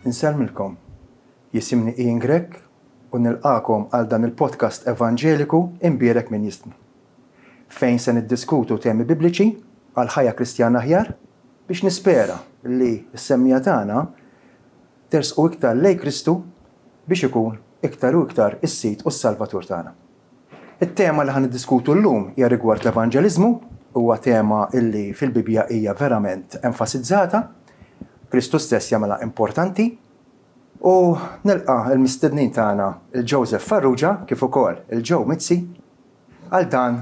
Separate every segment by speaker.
Speaker 1: Inselmilkom. Jisimni Ian Grek u nilqakom għal dan il-podcast evanġeliku imbierek minn jisma. Fejn se niddiskutu temi bibliċi għal ħajja Kristjana aħjar biex nispera li s-semmija tagħna tersqu iktar lej Kristu biex ikun iktar u iktar is-Sid u s-Salvatur tagħna. It-tema li ħan niddiskutu llum hija rigward l-evanġeliżmu, huwa tema illi fil-Bibja hija verament enfasizzata. Kristu stess jagħmilha importanti u nilqa' il-mistednin tagħna il-Joseph Farrugia kif ukoll il-Joe Mizzi għal dan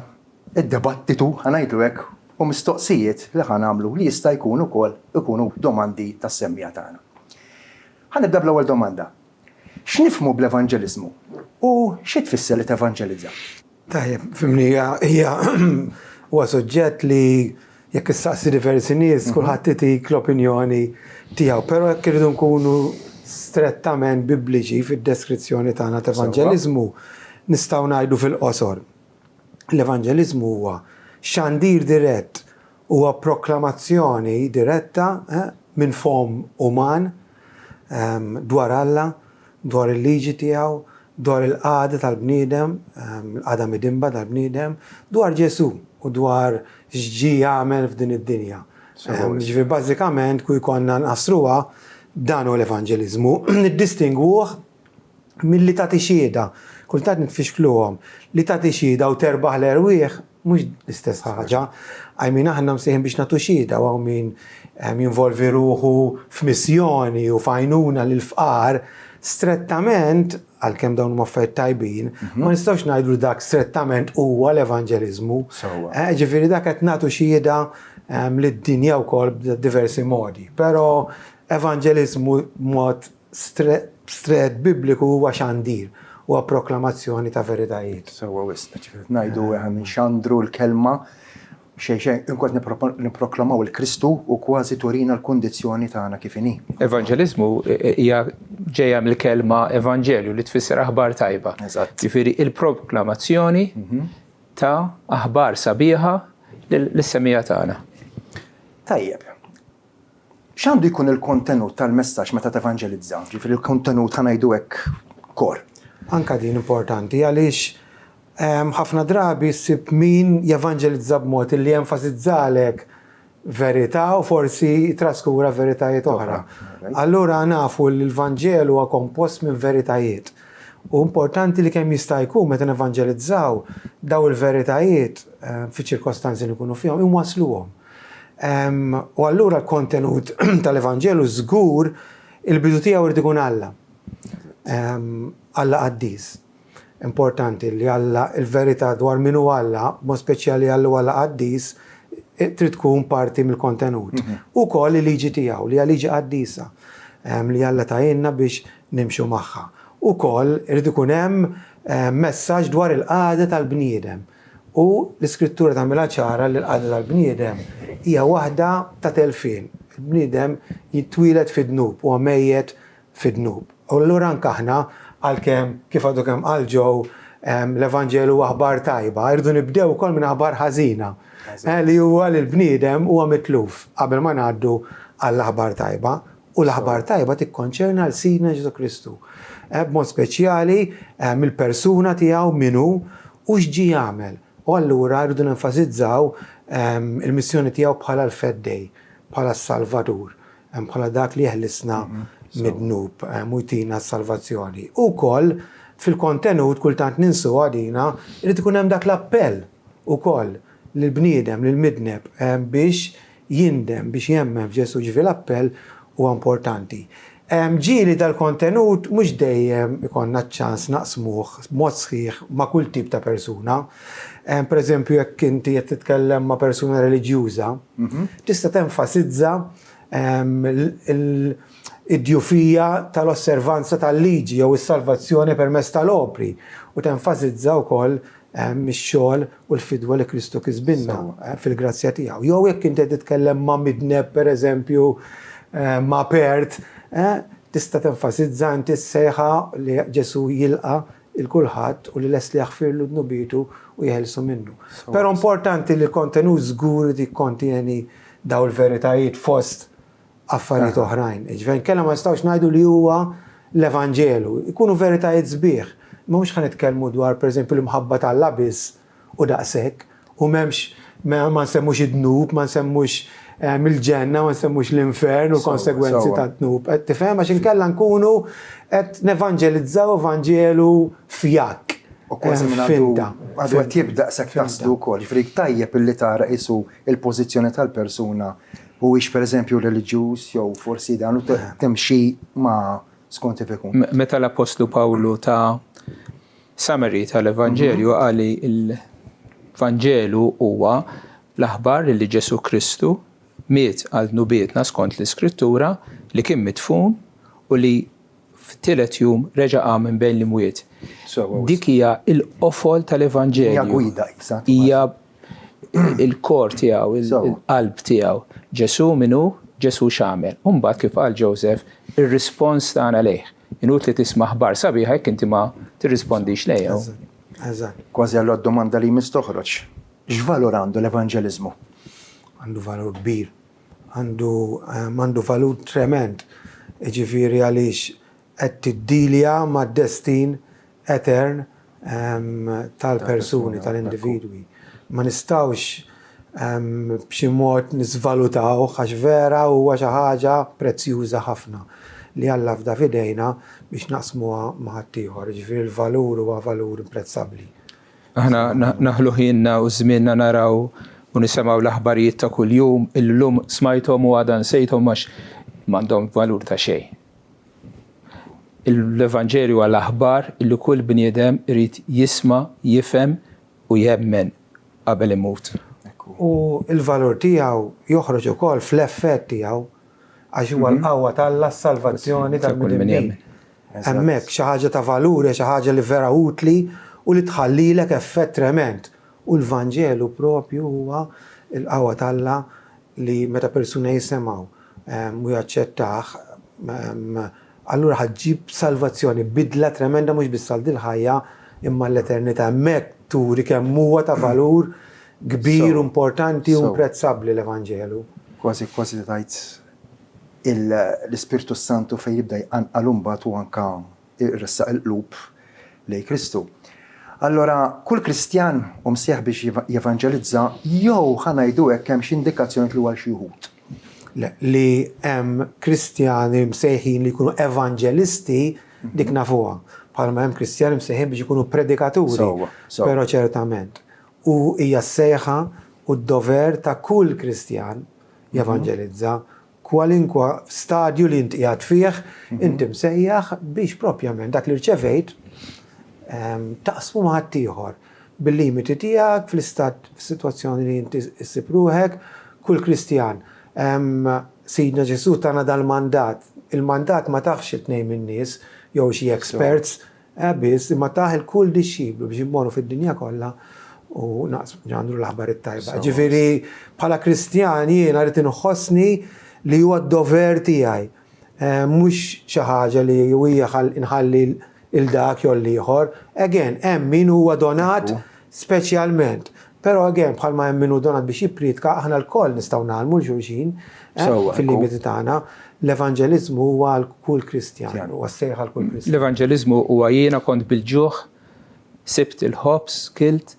Speaker 1: id-dibattitu ħanajdlu hekk u mistoqsijiet li ħanamlu li jista' jkunu wkoll ikunu domandi tas-semmija tagħna. Ħanibda bl-ewwel domanda. X'nifhmu bl-evanġeliżmu u xi tfisser li tevanġelizza?
Speaker 2: Tajjeb, fimni hija huwa suġġett li jekk issaqsi diversi nies kulħadd itik l-opinjoni tiegħu, però jekk irridu nkunu strettament bibliċi fid-deskrizzjoni tagħna ta' evanġeliżmu nistgħu ngħidu fil-qosor. L-evanġeliżmu huwa xandir dirett, huwa proklamazzjoni diretta minn fom uman dwar Alla, dwar il-liġi tiegħu, dwar il-qagħda tal-bniedem, il-qagħda midimba tal-bniedem, dwar Ġesu u dwar x'ġi jagħmel f'din id-dinja. Ġifieri bażikament kull jkollna nqassruha dan hu l-evanġeliżmu, niddistingwuh milli tagħti xhieda. Kultant nitfixkluhom li tagħti xhieda u terbaħ l-erwieħ mhux l-istess ħaġa. Min aħna msejħin biex nagħtu xhieda u min jinvolvi ruħu f'missjoni u f'għajnuna lil fqar strettament għalkemm dawn huma affarijiet tajbin, ma nistgħux ngħidu dak strettament huwa l-evanġeliżmu. Ġifieri dak qed nagħtu xhieda lid-dinja wkoll b'diversi modi. Però evanġeliżmu mod stret bibliku huwa xandir, huwa proklamazzjoni ta' veritajiet.
Speaker 1: Sewwa wisq, ngħidu nxandru l-kelma xejn inkont nipproklamaw il-Kristu u kważi turina l-kundizzjoni tagħna kif inhi.
Speaker 3: Evanġeliżmu hija ġejja mill-kelma evanġelju li tfisser aħbar tajba. Ġifieri il-proklamazzjoni ta' aħbar sabiħa lis-semmija tagħna.
Speaker 1: Tajjeb. X'għandu jkun il-kontenut tal-messaġġ meta tevanġelizza? Ġifieri il-kontenut ħanajdu hekk kor.
Speaker 2: Anka din importanti għaliex ħafna drabi ssib min jevanġelizza b'mod li jenfasizzalek verità u forsi traskura veritajiet oħra. Allura nafu li l-Vanġelu huwa kompost minn veritajiet. U importanti li kemm jista' jkun meta nevanġelizzaw daw il-veritajiet fi ċirkostanzi li jkunu fihom inwassluhom. U allura l-kontenut tal-Evanġelu żgur il-bidu tiegħu irid ikun Alla. Alla qaddis. Importanti li Alla il-verità dwar min hu Alla, mod speċjali Alla qaddis, trid tkun parti mill-kontenut. Ukoll il-liġi tiegħu li hija liġi qaddisa li Alla tajinna biex nimxu magħha. Ukoll irid ikun hemm messaġġ dwar il-qagħda tal-bniedem. U l-iskrittura tagħmilha ċara li l-qagħda tal-bniedem hija waħda ta' telfien. Il-bniedem jitwieled fid-dnub u mejjed fid-dnub. U allura anke aħna għalkemm kif għadu kemm qal ġew l-Evanġelu aħbar tajba, irdu nibdew ukoll minn aħbar ħażina. Li huwa li l-bniedem huwa mitluf qabel ma ngħaddu għall-aħbar tajba u l-aħbar tajba tikkonċerna l-Sidna Ġesu Kristu. B'mod speċjali mill-persuna tiegħu minnu u x'ġi jagħmel. U allura rridu nenfasizzaw il-missjoni tiegħu bħala l-feddej, bħala s-Salvatur, bħala dak li jeħlisna mid-dnub, mujtina s-salvazzjoni. Ukoll fil-kontenut kultant ninsu għadina irid ikun hemm dak l-appell ukoll lill-bniedem, lill-midneb biex jindem, biex jemmen f'Ġesu. Ġifieri l-appell huwa importanti. Ġieli tal-kontenut mhux dejjem ikonna ċans naqsmuh mod sħiħ ma' kull tip ta' persuna. Pereżempju jekk inti qed titkellem ma' persuna reliġjuża, tista' tenfasizza id-djufija tal-osservanza tal-liġi jew is-salvazzjoni permezz tal-opri u tenfasizza wkoll mix-xogħol u l-fidwa li Kristu kisbinna fil-grazzja tiegħu. Jew jekk inti titkellem ma' midneb pereżempju ma' pert, tista' tenfasizza inti s-sejħa li Ġesu jilqa' il-kulħadd u li les li jaħfirlu d-nubitu u jeħelsu minnu. Però importanti li l-kontenut żgur li jikkontieni daw il-veritajiet fost affarijiet oħrajn. Ġifieri kellha ma nistgħux ngħidu li huwa l-Evanġelu, ikunu veritajiet sbieħ. Ma mhux ħan nitkellmu dwar pereżempju l-imħabba tal-labis u daqshekk u m'hemmx ma nsemmux id-dnub, ma nsemmux il-ġenna, ma nsemmux l-infern u l-konsegwenzi tad-dnub. Qed tifhem għax inkella nkunu qed nevanġelizzaw Evanġelu fjak.
Speaker 1: U kważi minn għadu qed jibda sekk taslu wkoll. Ġifieri tajjeb illi tara qisu il-pożizzjoni tal-persuna huwiex pereżempju reliġjuż jew forsi dan u timxi ma' skont ikun.
Speaker 3: Meta l-Apostlu Pawlu ta' summary tal-Evanġelju qali l-Evanġelu huwa l-aħbar li Ġesu Kristu miet għal nubietna skont l-Iskrittura li kien mitfun u li f'tielet jum reġa' qam minn bejn l-imwiet. Dik hija l-qofol tal-Evanġelju.
Speaker 1: Hija gwida,
Speaker 3: hija il-kor tiegħu, il-qalb tiegħu. Ġesu minnu, Ġesu x'għamel. U mbagħad kif qal Joseph, ir-rispons tagħna lejh. Inut li tisma' aħbar sabiħa jekk inti ma tirrispondix lejha.
Speaker 1: Kważi għallu d-domanda li mistoħroġ. X'valur għandu l-evanġeliżmu?
Speaker 2: Għandu valur kbir. Għandu valur trement. Ġifieri għaliex qed tiddilja mad-destin etern tal-persuni, tal-individwi. Ma nistgħux b'xi mod nisvalutaw għax vera huwa xi ħaġa prezzjuża ħafna li Alla fda f'idejna biex naqsmuha ma' ħaddieħor. Ġifieri l-valur huwa valur imprezzabbli.
Speaker 3: Aħna naħlu ħinna u żmienna naraw u nisimgħu l-aħbarijiet ta' kuljum, illum smajthom u għadha nsejthom għax m'għandhom valur ta' xejn. L-Evanġelju għal aħbar illi kull bniedem irid jisma', jifhem u jemmen qabel imut.
Speaker 2: U l-valur tiegħu joħroġ ukoll fl-effett tiegħu għax huwa l-qawwa tal-salvazzjoni tal-bnedmin. Hemmhekk xi ħaġa ta' valur, xi ħaġa li vera utli u li tħallilek effett trement. U l-Vanġelu propju huwa l-qawwa tal-Alla li meta persuna jisimgħu u jaċċettah, allura ħaġġib salvazzjoni, bidla tremenda mhux biss għal dil-ħajja imma l-eternità. Hemmhekk turi kemm huwa ta' valur kbir, importanti u imprezzabbli l-Evanġelu.
Speaker 1: Kważi li tajt l-Ispirtu Santu fejn jibda jqanqal mbagħad u anke irressaq il-qlub lejn Kristu. Allora, kull Kristjan u msieħ biex jevanġelizza jew ħanajdu hekk hemm xi indikazzjoni li huwa xi wħud.
Speaker 2: Li hemm Kristjani msejħin li jkunu evanġelisti dik nafuha. Bħalma hemm Kristjani msejħin biex ikunu predikaturi, però ċertament. U hija s-sejħa u d-dover ta' kull Kristjan jevanġelizza kwalinkwa stadju li inti qiegħed fih, inti msejjaħ biex propjament dak li rċevejt taqsmu ma' ħaddieħor bil-limiti tiegħek fl-istat f'sitwazzjoni li inti issib ruħek, kull Kristjan. Sidna Ġesu tagħna dal-mandat. Il-mandat ma taħx it-tnejn min-nies jew xi experts biss imma taħ il-kull dixxiblu biex immorru fid-dinja kollha u ġandru l-aħbar it-tajba. Ġifieri bħala Kristjani jiena rrid inħossni li huwa d-dover tiegħi. Mhux xi ħaġa li hija inħalli il-dak jew l-ieħor. Again, hemm min huwa donat speċjalment. Però again bħalma hemm min hu donat biex jippritka aħna l-koll nistgħu nagħmlu xulxin fil-limiti tagħna. L-evanġeliżmu huwa l-kull Kristjan, huwa s-sejħa l-kull Kristjan.
Speaker 3: L-evanġeliżmu huwa jiena kont bil-ġuħ, sibt il-ħobs, kilt,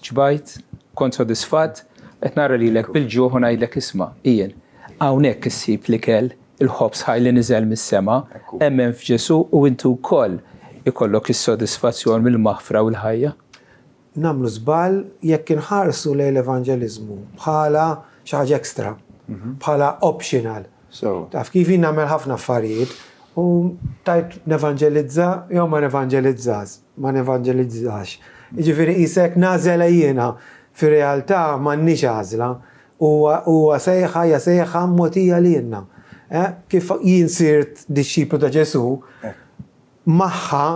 Speaker 3: ġbajt, kont sodisfatt, qed nara lilek bil-ġuħ u ngħidlek isma' jien. Hawnhekk issib l-ikel il-ħobs ħajli niżel mis-sema, hemm f'Ġesu u intu wkoll ikollok is-sodisfazzjon mill-maħfra u l-ħajja.
Speaker 2: Nagħmlu żball jekk inħarsu lejn l-evanġeliżmu bħala xi ħaġa ekstra, bħala optional. Taf kif jien nagħmel ħafna affarijiet u tajt nevanġelizza jew ma nevanġelizzax. Jiġifieri qisek nażela jiena fir-realtà m'għandniex għażla huwa sejħa mmotija lilna. Kif jien sirt dixxiplu ta' Ġesu magħha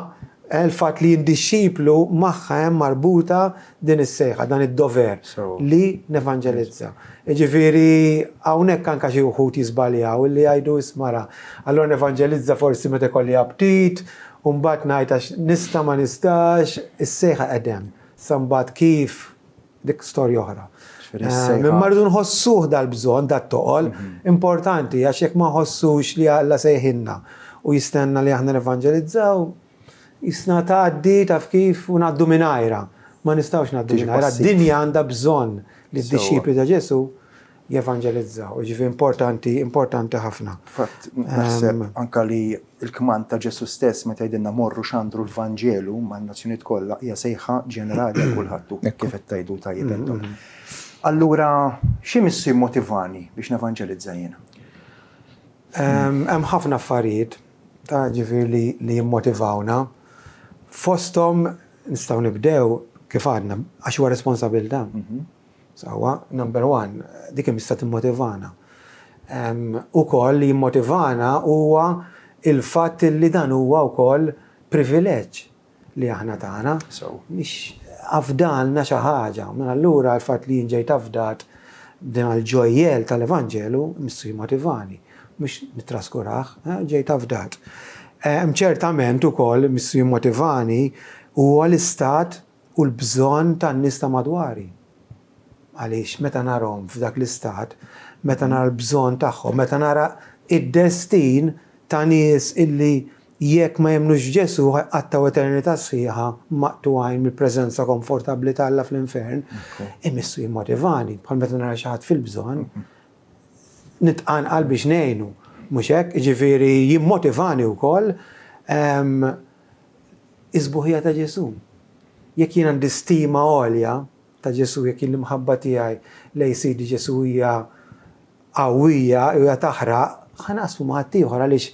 Speaker 2: il-fatt li jien dixxiplu magħha hemm marbuta din is-sejħa, dan id-dover li nevanġelizza. Jiġifieri hawnhekk anke xi wħud jiżbaljaw li jgħidu ismara. Allura nevanġelizza forsi meta ikolli aptit u mbagħad ngħid għax nista' ma nistax, is-sejħa qegħdem. Sa mbagħad kif dik storja oħra. Minn mardu nħossuh dal-bżonn, dat-toqol, importanti, għax jekk ma nħossux li Alla sejħinna u jistenna li aħna nevanġelizzaw, jisna tgħaddi taf kif u ngħaddu mingħajra. Ma nistgħux ngħaddu mingħajra. D-dinja għandha bżonn li d-dixxipli ta' Ġesu jevanġelizzaw. Ġifi importanti ħafna.
Speaker 1: Fatt, naħseb anka li l-kman ta' Ġesu stess meta jgħidilna morru xandru l-Vanġelu man-nazzjonijiet kollha hija sejħa ġenerali għal kulħadd kif qed tgħidu tajjeb intom. Allura x'immissu jimmotivani biex nevanġelizza jiena?
Speaker 2: Hemm ħafna affarijiet ta' ġifieri li jimmotivawna. Fosthom nistgħu nibdew kif għadna għax huwa responsabilità. Sawa, number one, dik tista' timmotivana. Ukoll li jimmotivana huwa il-fatt li dan huwa wkoll privileġġ li aħna tagħna. Mhix afdalna xi ħaġa. Allura l-fatt li jinġejt afdat din għall-ġojjel tal-Evanġelu missu jimmotivani. Mhux nitraskuraħ, ġejt afdat. Ċertament ukoll missu jimmotivani huwa l-istat u l-bżonn tan-nies ta' madwari. Għaliex meta narahom f'dak l-istat, meta nara l-bżonn tagħhom, meta nara id-destin ta' nies illi jekk ma jemnux Ġesu għattaw eternità sħiħa maqtugħajn mill-preżenza komfortabbli ta' Alla fl-infern, imissu jimmotivani bħal meta nara xi ħadd fil-bżonn nitqanqal biex ngħinu. Mhux hekk, ġifieri jimmotivani wkoll isbuħija ta' Ġesu. Jekk jien għandi stima għolja ta' Ġesu, jekk jien l-imħabba tiegħi lejn Sidi Ġesu hija qawwija u hija taħraq, ħanaqsmu ma' ħadd ieħor għaliex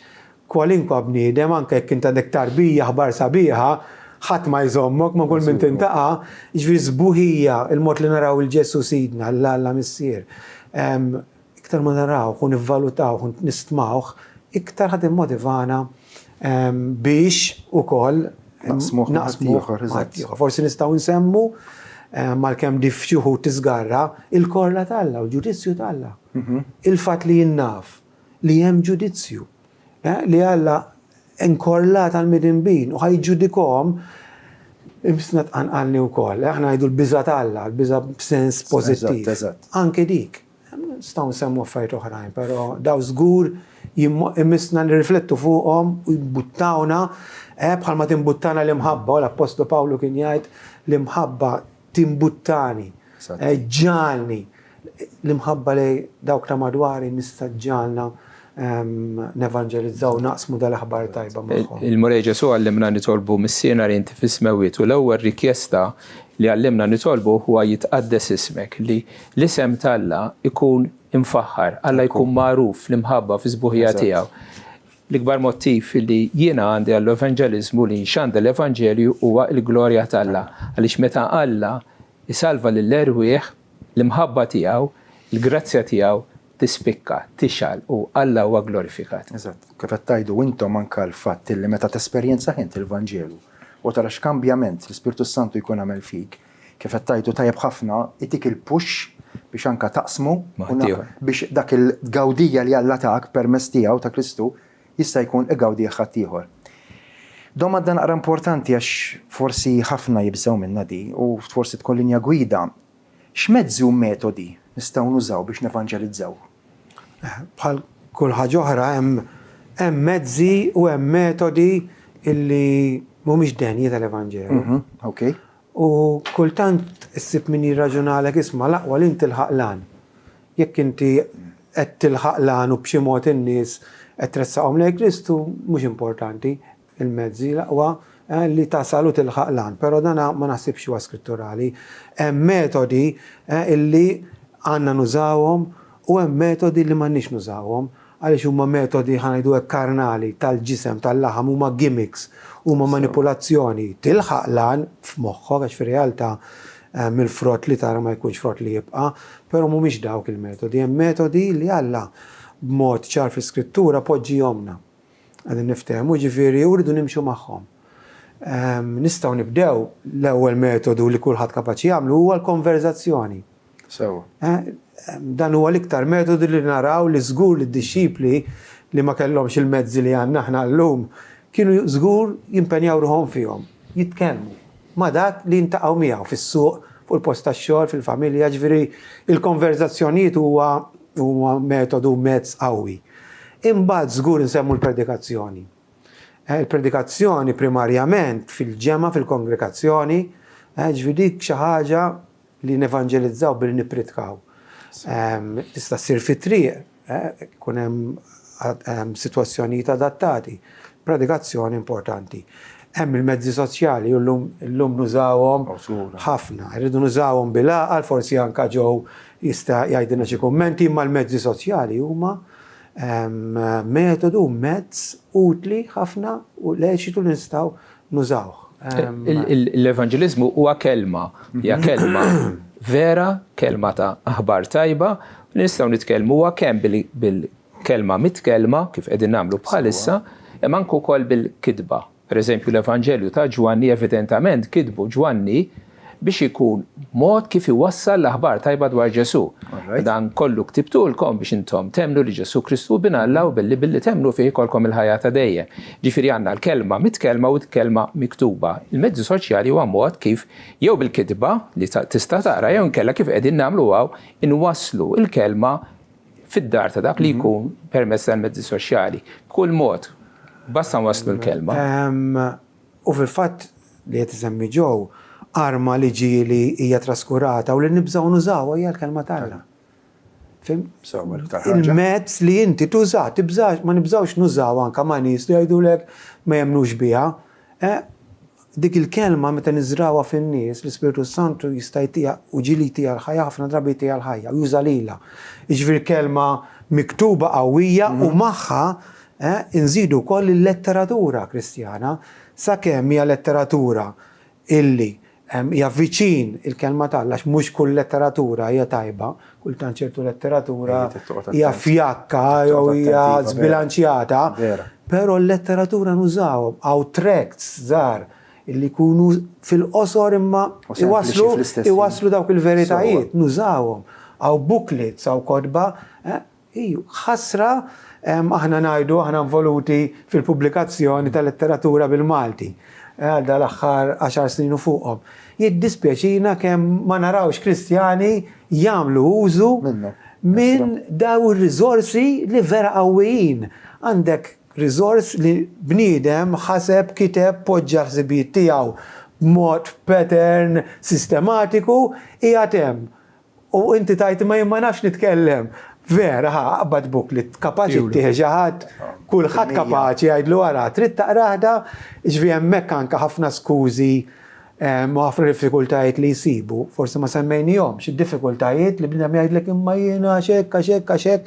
Speaker 2: kwalinkwa bniedem anke jekk inti għandek tarbija ħbar sabiħa, ħadd ma jżommok ma kull min tintaqa', ġifieri sbuħija il-mod li naraw il-Ġesu Sidna l-Alla Missier. Iktar ma narawh u nivvalutawh u nistmawh, iktar ħadd immotivana biex ukoll naqsmuh ieħor. Forsi nistgħu nsemmu mal-kemm xi wħud tiżgarra il-korla tal-Alla u l-ġudizzju tal-Alla. Il-fatt li jinnaf li hemm ġudizzju. Li Alla inkorlat għal-midinbin u ħajġudikhom imsna tqanqalni wkoll. Aħna ngħidu l-biża' tal-Alla, l-biża' b'sens pożittiv. Anke dik. Nistgħu nsemmu affarijiet oħrajn, però daw żgur immisna nirriflettu fuqhom u jimbuttawna bħalma timbuttana l-imħabba, u l-Apostlu Pawlu kien jgħid l-imħabba timbuttani, ġalni. L-imħabba li dawk ta' madwari nistaġġalna nevanġelizzaw naqsmu dal-aħbar tajba magħhom.
Speaker 3: Il-Murej Ġesu għallimna nitolbu mis-siena inti fis-smewiet u l-ewwel rikjesta li għallimna nitolbu huwa jitqaddes ismek li l-isem tal-Alla ikun imfaħħar, Alla jkun magħruf l-imħabba fi żbuħija tiegħu. L-ikbar mottiv li jiena għandi għall-evanġeliżmu li nxanda l-Evanġelju huwa l-glorja tal-Alla. Għaliex meta Alla isalva lill-erwieħ l-imħabba tiegħu, l-grazzja tiegħu tispikka, tixal u Alla huwa glorifikat.
Speaker 1: Eżatt, kif qed tgħidu intom anke l-fatt li meta tesperjenza int il-Vanġelu u tara x'kambjament l-Ispirtu Santu jkun għamel fik, kif qed tgħidu tajjeb ħafna itik il-push biex anke taqsmu biex dak il-gawdija li Alla tak permezz tiegħu ta' Kristu jista' jkun igawdija ħadd ieħor. Doma dan naqra importanti għax forsi ħafna jibżgħu minna di u forsi tkun linja gwida. X'mezzi u metodi nistgħu nużaw biex nevanġelizzaw?
Speaker 2: Bħal kull ħaġa oħra hemm mezzi u hemm metodi illi mhumiex denji tal-Evanġelju.
Speaker 1: Okay.
Speaker 2: U kultant issib min jirraġunalek isma' l-aqwa li inti l-ħaqlan. Jekk inti qed tilħaqlan u b'xi mod in-nies qed tressaqhom lejn Kristu mhux importanti il-mezzi l-aqwa li tasal u tilħaqlan, però dan ma naħsibx huwa skritturali. Hemm metodi illi għandna nużawhom u hemm metodi li m'għandniex nużawhom għaliex huma metodi ħanajdu hekk karnali tal-ġisem tal-laħam huma gimmicks, huma manipulazzjoni tilħaqlan f'moħħok għax fir-realtà mill-frott li tara ma jkunx frott li jibqa', però mhumiex dawk il-metodi. Hemm metodi li Alla b'mod ċar fl-Iskrittura poġġihomna. Għadin niftehmu ġifieri uridu nimxu magħhom. Nistgħu nibdew l-ewwel metodu li kulħadd kapaċi jagħmlu huwa l-konverzazzjoni. Dan huwa l-iktar metodu li naraw li żgur li d-dixxipli li ma kellhomx il-mezzi li għandna aħna llum kienu żgur jimpenjaw ruħhom fihom, jitkellmu ma' dak li jintaqgħu miegħu fis-suq fuq il-post tax-xogħol, fil-familja, ġifieri il-konverzazzjonijiet huwa metodu mezz qawwi. Imbagħad żgur insemmu l-predikazzjoni. Il-predikazzjoni primarjament fil-ġemma, fil-kongregazzjoni, ġifieri dik xi ħaġa li nevanġelizzaw billi nippritkaw. Tista' ssir fit-triq, kun hemm sitwazzjonijiet adattati. Predikazzjoni importanti. Hemm il-mezzi soċjali u llum nużawhom ħafna. Irridu nużawhom bil-għaqal, forsi anke ġew jista' jgħidilna xi kummenti, imma l-mezzi soċjali huma metodu, mezz utli ħafna u leċitu li nistgħu nużawh.
Speaker 3: L-evanġelizmu huwa kelma, hija kelma vera, kelma ta' aħbar tajba, nistgħu nitkellmu huwa kemm bil-kelma mitkelma kif qegħdin nagħmlu bħalissa, imma anke wkoll bil-kidba. Per eżempju l-Evanġelju ta' Ġwanni evidentament kitbu Ġwanni biex ikun mod kif iwassal l-aħbar tajba dwar Ġesu. Dan kollu ktibtulkom biex intom temnu li Ġesu Kristu bin Alla u billi temnu fih ikolkom il-ħajja ta' dejjem. Ġifieri għandna l-kelma mitkelma u l-kelma miktuba. Il-mezzi soċjali huwa mod kif jew bil-kitba li tista' taqra jew inkella kif qegħdin nagħmlu inwasslu il-kelma fid-dar ta' dak li jkun permezz tal-mezzi soċjali. Kull mod basta waslu l-kelma.
Speaker 2: U fil-fatt li qed isemmi ġew arma li ġieli hija traskurata u li nibżgħu nużawha hija l-kelma tagħna. Il-mezz li inti tuża, ma nibżgħux nużaw anke ma' nies li jgħidulek ma jemmnux biha. Dik il-kelma meta niżrawha fin-nies l-Ispiritu Santu jista' jtija u ġieli jtija l-ħajja ħafna drabi jtija l-ħajja u juża lilha. Jiġifieri kelma miktuba qawwija u magħha inżidu wkoll il-letteratura Kristjana sakemm hija letteratura illi hija viċin il-kelma tagħha għax mhux kull letteratura hija tajba, kultant ċertu letteratura hija fjakka jew hija żbilanċjata, però l-letteratura nużawhom hawn tracts żgħar illi jkunu fil-qosor imma iwasslu dawk il-veritajiet, nużawhom hawn booklets hawn kodba, ħasra aħna ngħidu aħna involuti fil-pubblikazzjoni tal-letteratura bil-Malti. Għadda l-aħħar 10 snin u fuqhom. Jiddispjaċina kemm ma narawx Kristjani jagħmlu użu minn daw ir-riżorsi li vera qawwijin. Għandek riżors li bniedem ħaseb kiteb poġġa l-ħsibijiet tiegħu b'mod pattern sistematiku qiegħed hemm. U inti tajt ma jien ma nafx nitkellem. Vera, għabad booklet, kapaċi t-tieħġaħat, kullħat kapaċi għajdlu għara, trid taqraħda, ġvi hemmhekk anke ħafna skużi ma ħafna diffikultajiet li jsibu, forsi ma semmejnihomx, id-diffikultajiet li bnedem jgħidlek imma jiena għaxek.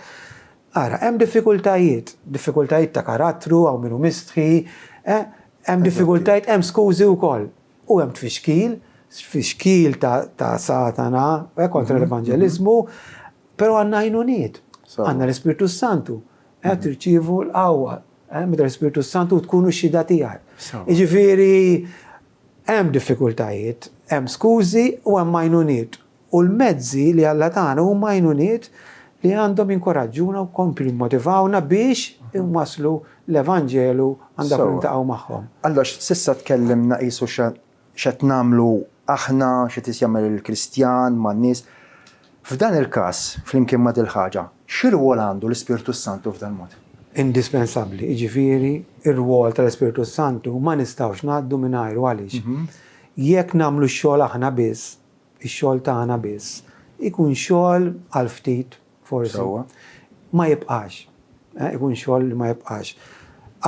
Speaker 2: Ara, hemm diffikultajiet ta' karattru, hawn minnu mistħi, hemm diffikultajiet, hemm skużi wkoll. U hemm tfixkil ta' Satana kontra l-Evanġeliżmu, pero għanna għajnuniet, għanna l-Espiritu Santu, tirċivu l-qawwa, meta l-Espiritu Santu tkunu xida tiegħek. Jiġifieri hemm diffikultajiet, hemm skużi u hemm għajnuniet. U l-mezzi li Alla tagħna huma għajnuniet li għandhom jinkoraġġuna u kompli motivawna biex inwasslu l-Evanġelu għandha nintaqgħu magħhom.
Speaker 1: Allora s'issa tkellimna qisu x'qed nagħmlu aħna x'qed jagħmel il-Kristjan man-nies. F'dan il-każ, flimkien ma' dil-ħaġa, x'irwol għandu l-Ispiritu Santu f'dan mod?
Speaker 2: Indispensabbli, jiġifieri ir-rwol tal-Ispiritu Santu ma nistgħux ngħaddu mingħajru għaliex. Jekk nagħmlu x-xogħol aħna biss, ix-xogħol tagħna biss, ikun xogħol għal ftit forsi ma jibqax. Ikun xogħol li ma jibqax.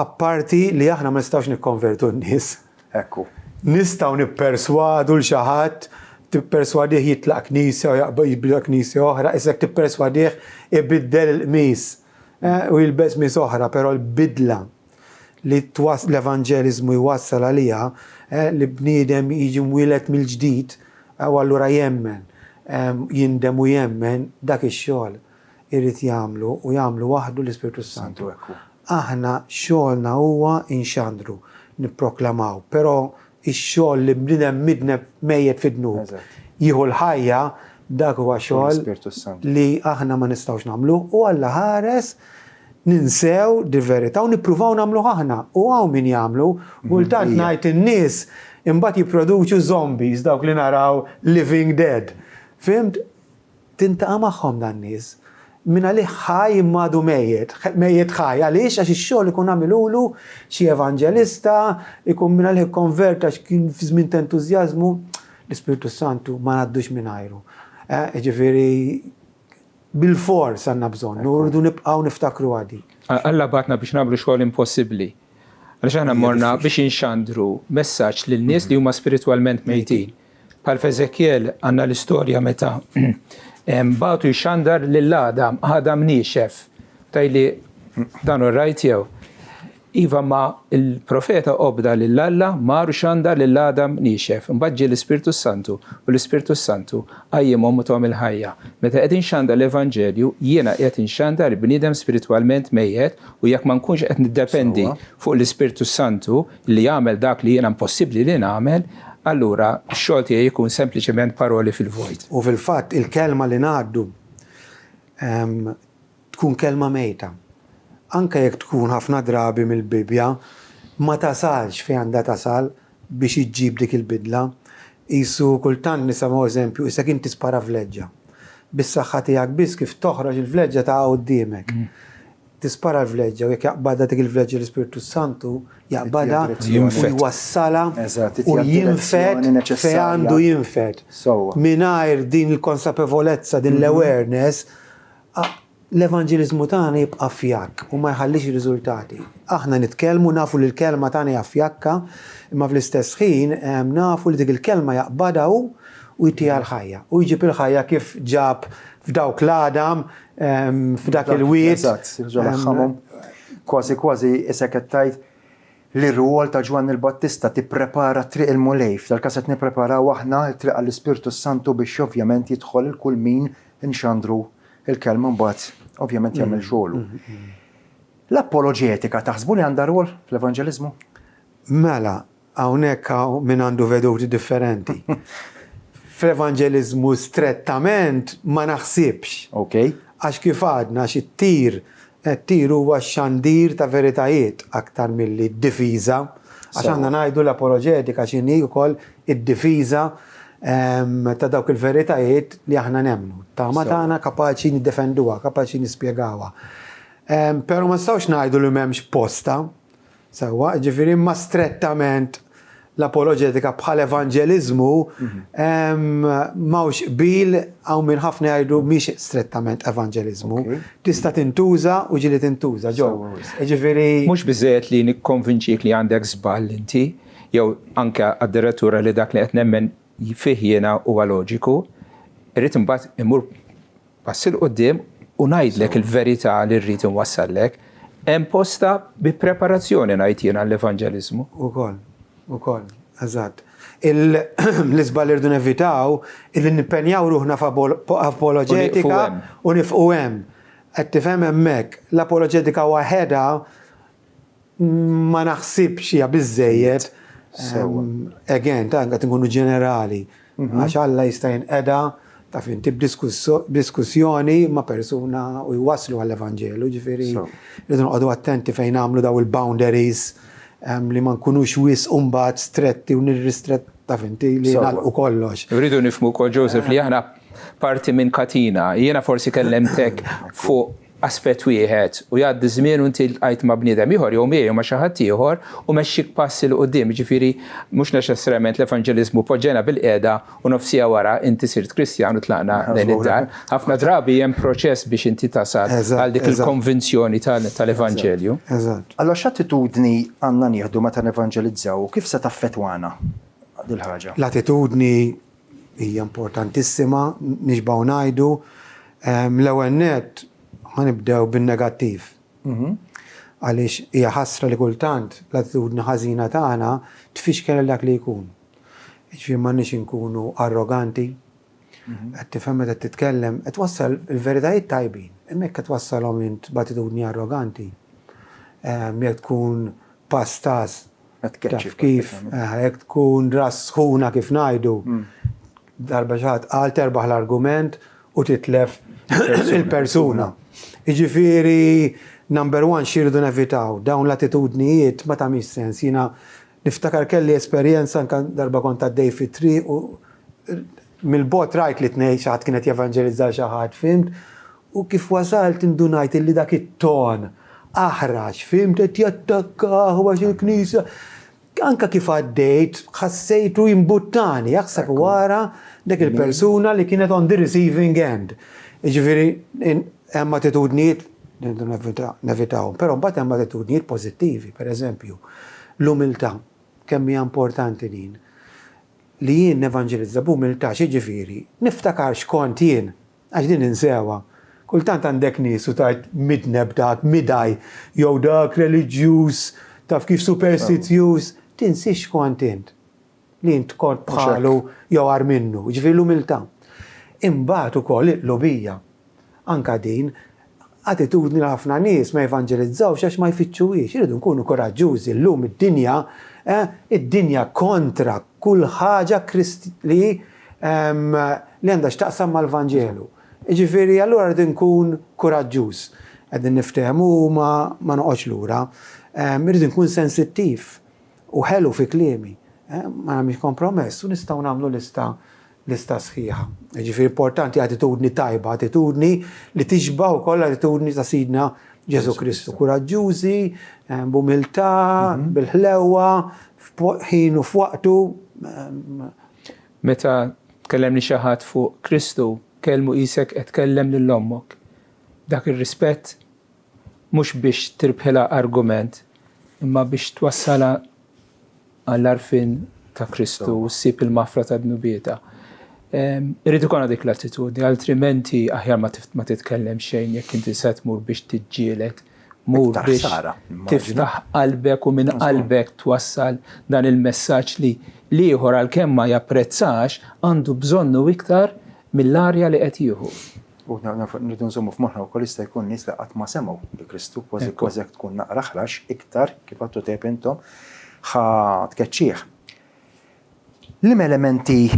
Speaker 2: Apparti li aħna ma nistgħux nikkonvertu n-nies.
Speaker 1: Ekku.
Speaker 2: Nistgħu nipperswadu l xi ħadd tipperswadih jitlaq knisja u jibda knisja oħra, isek tipperswadih ibiddel il-qmis u jilbes mis oħra, però l-bidla li l-evanġeliżmu jwassal għalija li bniedem jiġi mwieled mill-ġdid u allura jemmen, jindem u jemmen dak ix-xogħol irid jagħmlu u jagħmlu waħdu l-Ispiritu Santu. Aħna xogħolna huwa inxandru, nipproklamaw, però ix-xogħol li bniedem midneb mejjed fid-dnub. Jieħu l-ħajja dak huwa xogħol li aħna ma nistgħux nagħmlu u Alla ħares ninsew di verità u nippruvaw nagħmlu aħna u hawn min jagħmlu kultant ngħid in-nies imbagħad jipproduċu zombies dawk li naraw living dead. Fimt? Tintaqa' magħhom dan nies. Min għalih ħaj immadu mejjed ħaj, għaliex għax ix-xogħol ikun għamilulu xi evanġelista, ikun min għalih konverta x'kien fi żmien ta' entużjażmu, l-Ispiritu Santu ma ngħaddux mingħajru. Ġifieri bil-fors għandna bżonn, nurdu nibqgħu niftakru għadi.
Speaker 3: Alla batna biex nagħmlu xogħol impossibbli. Għaliex aħna morna biex inxandru messaġġ lil nies li huma spiritwalment mejtin. Bħal f'Eżekjel għandna l-istorja meta batu jxandar l-Adam niexef. Tajli dan u rajt jew. Iva ma il-profeta obda l-Alla maru xandar l-Adam niexef. Mbagġi l-Ispiritu Santu u l-Ispiritu Santu għajjimhom u tom il-ħajja. Meta qed inxandar l-Evanġelju, jiena qed inxandar bniedem spiritwalment mejjed u jekk ma nkunx qed niddependi fuq l-Ispiritu Santu li jagħmel dak li jiena impossibbli li nagħmel, allura x-xogħol tiegħi jkun sempliċement paroli fil-vojt.
Speaker 2: U fil-fatt il-kelma li ngħaddu tkun kelma mejta. Anke jekk tkun ħafna drabi mill-Bibja ma tasalx fejn għandha tasal biex iġġib dik il-bidla. Isu kultant nisimgħu eżempju, issa kien tispara fleġġa. Bis-saħħa tiegħek biss kif toħroġ il-fleġġa ta' quddiemek. Tispara l-vleġġa u jekk jaqbadha dik il-vleġġa l-Ispiritu Santu jaqbadha u jwassala u jinfed fejn għandu jinfed. Mingħajr din il-konsapevolezza, din l-awareness, l-evanġeliżmu tagħna jibqa' fjakk u ma jħallix ir-riżultati. Aħna nitkellmu nafu li l-kelma tagħna hija fjakka, imma fl-istess ħin nafu li dik il-kelma jaqbadha u jtieha l-ħajja. U jġib il-ħajja kif ġab f'dawk l-Adam, f'dak il-wiet.
Speaker 1: Kważi isek qed tgħid li r-rwol ta' Ġwanni l-Battista tipprepara triq il-mulejf. Tal-każ qed nippreparaw aħna triq għall-Ispiritu Santu biex ovvjament jidħol il-kull min inxandru il-kelma mbagħad ovvjament jagħmel xogħlu. L-apoloġetika taħsbu li għandha rwol fl-evanġeliżmu?
Speaker 2: Mela, hawnhekk min għandu veduti differenti. Fl-evanġeliżmu strettament ma naħsibx.
Speaker 1: Okay.
Speaker 2: Għax kif għadna xi t-tir huwa xandir ta' veritajiet aktar milli d-difiża. Għax għandna ngħidu l-apoloġetika x'inhi wkoll id-difiża ta' dawk il-veritajiet li aħna nemmnu. Ta' ma tagħna kapaċi niddefenduha, kapaċi nispjegawha. Però ma nistgħux ngħidu li m'hemmx posta. Sewwa, ġifieri ma strettament l-apoloġetika bħal evanġeliżmu mawx qbil hawn minn ħafna jgħidu mhix strettament evanġeliżmu. Tista' tintuża u ġieli tintuża ġew. Ġifieri
Speaker 3: mhux biżejjed li nikkonvinċik li għandek żball inti, jew anke għad-direttura li dak li qed nemmen fih jiena huwa loġiku, irrid imbagħad imur pass il quddiem u ngħidlek il-verità li rrid inwassallek. Hemm posta bi preparazzjoni ngħid jiena l-evanġeliżmu.
Speaker 2: Ukoll, eżatt. L-iżbal irdu nevitaw illi nimpenjaw ruħna f'apoloġetika u nifqu hemm. Qed tifhem hemmhekk l-apoloġetika waħedha ma naħsibx hija biżżejjed. Again, qed inkunu ġenerali. Għax Alla jista' jinqeda taf inti b'diskussjoni ma' persuna u jwasslu għall-Evanġelu, ġifieri rridu noqogħdu attenti fejn nagħmlu daw il-boundaries li ma nkunux wisq mbagħad stretti u nirristret taf inti li nagħlqu kollox.
Speaker 3: Rridu nifhmu wkoll Joseph li aħna parti minn katina. Jiena forsi kellemtek fuq aspett wieħed u jgħaddi żmien u inti ltqajt ma' bniedem ieħor jew miegħu ma' xi ħadd ieħor u mexxik passi l quddiem, ġifieri mhux neċessarjament l-evanġeliżmu poġġena bil-qiegħda u nofsija wara inti sirt Kristjan u tlaqna lejn id-dar. Ħafna drabi hemm proċess biex inti tasal għal dik il-konvinzjoni tal-Evanġelju.
Speaker 2: Eżatt.
Speaker 1: Allora x'attitudni għandna nieħdu meta nevanġelizzaw u kif se taffettwana dil ħaġa?
Speaker 2: L-attitudni hija importantissima, nixbgħu ngħidu l-ewwel nett ma nibdew bin-negattiv. Għaliex hija ħasra li kultant l-attitudni ħażina tagħna tfixkel dak li jkun. Ġifieri m'għandniex inkunu arroganti. Qed tifhem meta titkellem qed wassal il-veritajiet tajbin. Hemmhekk qed wassalhom int b'attitudni arroganti. Jekk tkun pastas taf kif, jekk tkun rasħuna kif ngħidu. Darba xi ħadd qal terbaħ l-argument u titlef il-persuna. Jiġifieri number one xirridu nevitaw dawn l-attitudnijiet ma tagħmilx sens. Jiena Niftakar kelli esperjenza anke darba kont għaddej fit-triq u mill-bot rajt li tnej xi ħadd kienet jevanġelizza xi ħadd, fimt, u kif wasalt indunajt illi dak it-ton aħraġ, fimt, qed jattakkaħ għax il-Knisja. Anka kif għaddejt, ħassejtu imbuttani, jaħseb wara dak il-persuna li kienet on the receiving end. Ġifieri hemm attitudnijiet nevitawhom, però mbagħad hemm attitudnijiet pożittivi, pereżempju, l-umiltà kemm hija importanti din. Li jien nevanġelizza b'umiltà ġifieri, niftakar x'kont jien, għax din insewa. Kultant għandek nies u tajt midneb dak, midaj, jew dak reliġjuż, taf kif superstitjuż, tinsix kont int. Li int kont bħalu jew għar minnu, ġifieri l-umiltà. Imbagħad ukoll il-qlubija. Anka din attitudni ħafna nies ma jevanġelizzawx għax ma jfittxuhiex, iridu nkunu koraġġużi llum id-dinja kontra kull ħaġa li għandha x'taqsam mal-Vanġelu. Ġifieri allura rrid nkun koraġġuż. Qegħdin niftehmu ma noqgħodx lura. Irrid nkun sensittiv u ħelu fi kliemi. Ma nagħmilx kompromess u nistgħu nagħmlu lista sħiħa. Ġifieri importanti attitudni tajba, attitudni li tixbaħ ukoll attitudni ta' Sidna Ġesu Kristu. Kuraġġużi, b'umiltà, bil-ħlewwa, f'ħin u f'waqtu.
Speaker 3: Meta tkellemni xi ħadd fuq Kristu, kelmu qisek qed tkellem lil ommok. Dak ir-rispett mhux biex tirbħilha argument, imma biex twassala għall-arfin ta' Kristu u ssib il-mafra ta' bnubieta. Irrid ikun dik l-attitudni, altrimenti aħjar ma titkellem xejn jekk inti se tmur biex tiġġieled, mur biex tiftaħ qalbek u minn qalbek twassal dan il-messaġġ li ieħor għalkemm ma japprezzax għandu bżonnu iktar mill-arja li qed jieħu.
Speaker 1: U nridu nżommu f'moħħna wkoll jista' jkun nies li qatt ma semgħu li Kristu kważi jekk tkun naqra ħrax iktar kif għadtu tep intom ħa tkeċċih. L-im elementi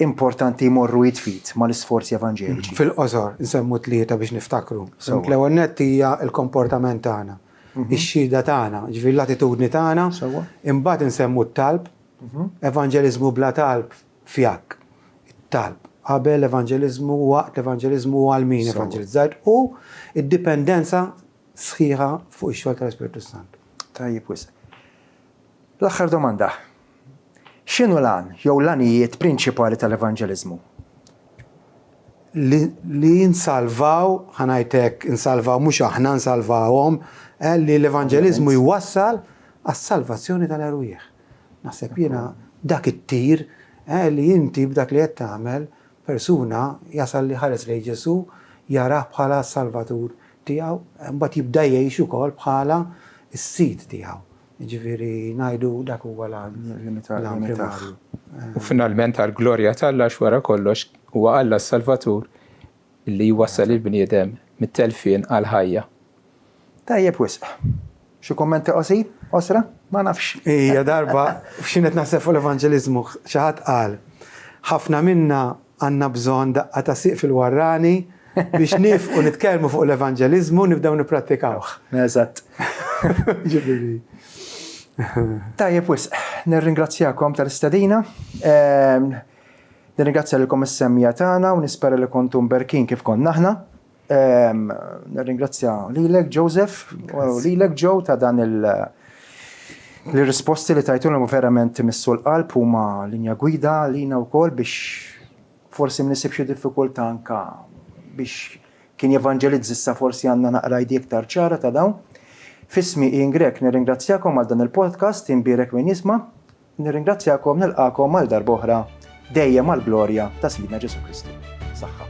Speaker 1: importanti jmorru jitfit mal-isforzi evanġeliċi?
Speaker 2: Fil-qosor, nsemmu tlieta biex niftakru. L-ewwel nett hija l-komportament tagħna, ix-xhieda tagħna, ġifieri l-attitudni tagħna, imbagħad insemmu t-talb, evanġeliżmu bla talb fjak. It-talb qabel evanġeliżmu waqt evanġeliżmu għal min evanġelizzajt u id-dipendenza sħiħa fuq ix-xogħol tal-Ispiritu Sant.
Speaker 1: Tajjeb wisq. L-aħħar domanda. X'inhu l-għan jew l-għanijiet prinċipali tal-evanġeliżmu?
Speaker 2: Li nsalvaw, ħanajtek nsalvaw, mhux aħna nsalvawhom, li l-evanġeliżmu jwassal għas-salvazzjoni tal-erwieħ. Naħseb jiena dak it-tir li inti b'dak li qed tagħmel persuna jasal li ħares lejn Ġesu jarah bħala salvatur tiegħu, mbagħad jibda jgħix ukoll bħala s-sid tiegħu. Ġifieri ngħidu dak huwa l-għan primarju.
Speaker 3: U finalment għall-glorja tal-Alla wara kollox huwa Alla s-Salvatur li jwassal il-bniedem mit-telfien għal ħajja.
Speaker 1: Tajjeb wisq. Xi kummenti qosir? Osra? Ma nafx.
Speaker 2: Hija darba x'inhet naħseb fuq l-evanġeliżmu xi ħadd qal. Ħafna minna għandna bżonn daqqa ta' siq fil-warrani biex nifqu nitkellmu fuq l-evanġeliżmu nibdew nipprattikawh.
Speaker 1: Eżatt.
Speaker 2: Ġifieri.
Speaker 1: Tajjeb wisq, nirringrazzjakom tal-istedina. Nirringrazzja lilkom is-semmija tagħna u nispera li kontum berkin kif konna aħna. Nirringrazzja lilek Joseph u lilek Joe ta' dan il-risposti li tajtulhom verament missu l-qalb huma linja gwida lina wkoll biex forsi mnisib xi diffikultà anke biex kien jevanġelizzissa forsi għandna naqra idea iktar ċara ta' dawn. Fismi Ian Grek nirringrazzjakom għal dan il-podcast imbierek min jisma', nirringrazzjakom nilqakom għal darb'oħra dejjem għall glorja ta' Sidna Ġesu Kristu. Saħħa.